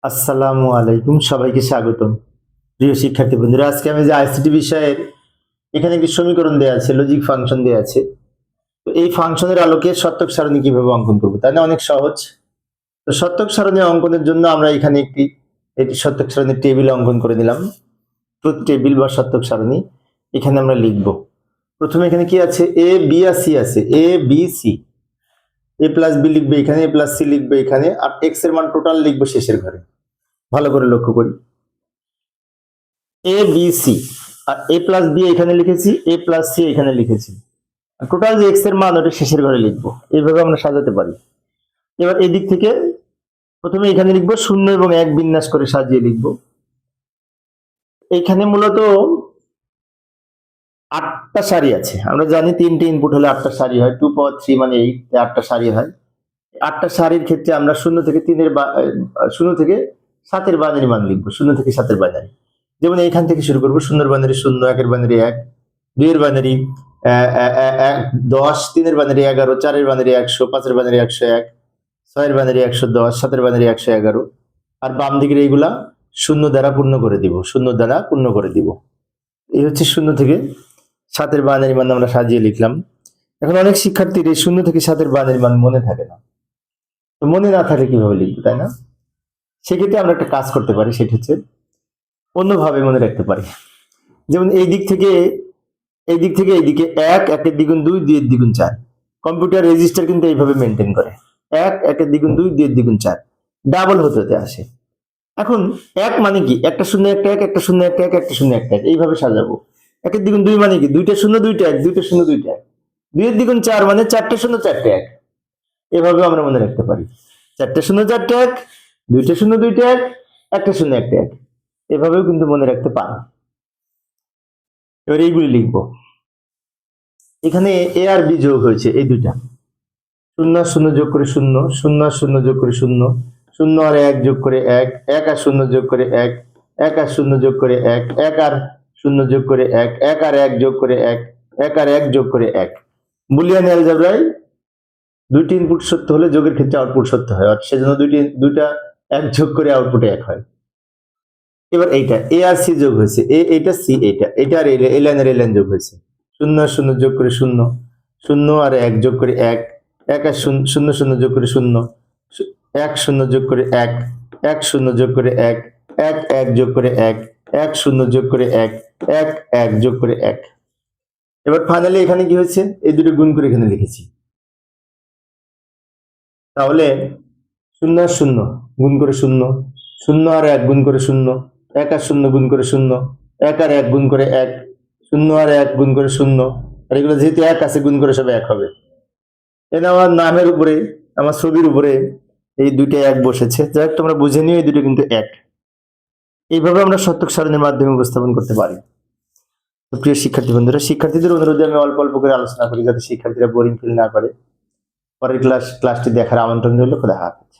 আসসালামু আলাইকুম, সবাইকে স্বাগতম। প্রিয় শিক্ষার্থী বন্ধুরা, আজকে আমি যে আইসিটি বিষয়ের এখানে একটি সমীকরণ দেওয়া আছে, লজিক ফাংশন দেওয়া আছে। তো এই ফাংশনের আলোকে সত্যক সারণী কিভাবে অঙ্কন করবো, তাই না? অনেক সহজ। তো সত্যক সারণী অঙ্কনের জন্য আমরা এখানে একটি সত্যক সারণীর টেবিল অঙ্কন করে নিলাম। ট্রুথ টেবিল বা সত্যক সারণী এখানে আমরা লিখব। প্রথমে এখানে কি আছে? এ বি আর সি আছে, A B C. A plus B লিখবে এখানে, এ প্লাস সি লিখবে এখানে, আর এক্স এর মান টোটাল লিখবো শেষের ঘরে। ভালো করে লক্ষ্য করি, A B C R A plus B এখানে লিখেছি, এ প্লাস সি এখানে লিখেছি, টোটাল যে এক্স এর মান ওটা শেষের ঘরে লিখবো। এইভাবে আমরা সাজাতে পারি। এবার এই দিক থেকে প্রথমে এখানে লিখবো শূন্য এবং এক বিন্যাস করে সাজিয়ে লিখবো। এখানে মূলত 8টা সারি আছে। আমরা জানি 3টে ইনপুট হলে 8টা সারি হয়, 2 পাওয়ার 3 মানে 8, 8টা সারি হয়। 8টা সারির ক্ষেত্রে আমরা শূন্য থেকে 7 এর বাইনারি মান লিখবো, 0 থেকে 7 এর বাইনারি। যেমন এইখান থেকে শুরু করবো, 0 বাইনারি 0, 1 এর বাইনারি 1, 2 এর বাইনারি 10, 3 এর বাইনারি 11, 4 এর বাইনারি 100, 5 এর বাইনারি 101, 6 এর বাইনারি 110, 7 এর বাইনারি 111। আর বাম দিকের এইগুলা শূন্য দ্বারা পূর্ণ করে দিব, শূন্য দ্বারা পূর্ণ করে দিব। এই হচ্ছে 0 থেকে 7 এর বাইনারি মান আমরা সাজিয়ে লিখলাম। এখন অনেক শিক্ষার্থীর এই 0 থেকে 7 এর বাইনারি মান মনে থাকে না। তো মনে না থাকলে কিভাবে লিখবো, তাই না? সেক্ষেত্রে আমরা একটা কাজ করতে পারি, সেটা হচ্ছে অন্যভাবে মনে রাখতে পারি। যেমন এইদিকে এইদিকে 1, 1 এর দ্বিগুণ 2, 2 এর দ্বিগুণ 4। কম্পিউটার রেজিস্টার কিন্তু এইভাবে মেনটেন করে, 1, 1 এর দ্বিগুণ 2, 2 এর দ্বিগুণ 4, ডাবল হতে হতে আসে। এখন 1 মানে কি? একটা শূন্য একটা 1, একটা শূন্য একটা 1, একটা শূন্য একটা 1, এইভাবে সাজাবো। 1 এর দ্বিগুণ 2 মানে কি? দুইটা শূন্য দুইটা 1, দুইটা শূন্য দুইটা 1। 2 এর দ্বিগুণ 4 মানে 4টে শূন্য 4টে 1। এভাবে আমরা মনে রাখতে পারি, 4টে শূন্য 4টে 1, দুইটা শূন্য দুইটা 1, একটা শূন্য একটা 1। এভাবেও কিন্তু মনে রাখতে পারি। এবার এইগুলি লিখবো। এখানে এ আর বি যোগ হয়েছে, এই দুইটা শূন্য আর শূন্য যোগ করে শূন্য, শূন্য আর শূন্য যোগ করে শূন্য, শূন্য আর 1 যোগ করে 1, 1 আর শূন্য যোগ করে 1, 1 আর শূন্য যোগ করে 1, 1 আর শূন্য যোগ করে 1, 1 আর 1 যোগ করে 1, 1 আর 1 যোগ করে 1। বুলিয়ান অ্যালজেব্রায় দুইটি ইনপুট সত্য হলে যোগের ক্ষেত্রে আউটপুট সত্য হয়, আর সেজন্য দুইটা 1 যোগ করে আউটপুটে 1 হয়। এবার এইটা এ আর সি যোগ হয়েছে, এইটা সি, এইটা আর এই লাইনের এই লাইন যোগ হয়েছে। শূন্য আর শূন্য যোগ করে শূন্য, শূন্য আর 1 যোগ করে 1, 1 আর শূন্য শূন্য যোগ করে শূন্য, 1 শূন্য যোগ করে 1, 1 শূন্য যোগ করে 1, 1 1 যোগ করে 1, 1 শূন্য যোগ করে 1, 1 1 যোগ করে 1। এবার ফাইনালি এখানে কি হয়েছে? এই দুটো গুণ করে এখানে লিখেছি। তাহলে শূন্য আর শূন্য গুণ করে শূন্য, শূন্য আর 1 গুণ করে শূন্য, 1 আর শূন্য গুণ করে শূন্য, 1 আর 1 গুণ করে 1, শূন্য আর 1 গুণ করে শূন্য, আর এগুলো যেহেতু 1 আছে গুণ করে সব 1 হবে। এখানে আমার নামের উপরে, আমার ছবির উপরে এই দুইটা 1 বসেছে। যাই তোমরা বুঝে নিও, এই দুটো কিন্তু 1। এইভাবে আমরা সত্যক সারণীর মাধ্যমে উপস্থাপন করতে পারি। তো প্রিয় শিক্ষার্থী বন্ধুরা, শিক্ষার্থীদের অনুরোধে আমি অল্প অল্প করে আলোচনা করি, যাতে শিক্ষার্থীরা বোরিং ফিল না করে। পরের ক্লাসটি দেখার আমন্ত্রণ রইল। খোদা হাফেজ।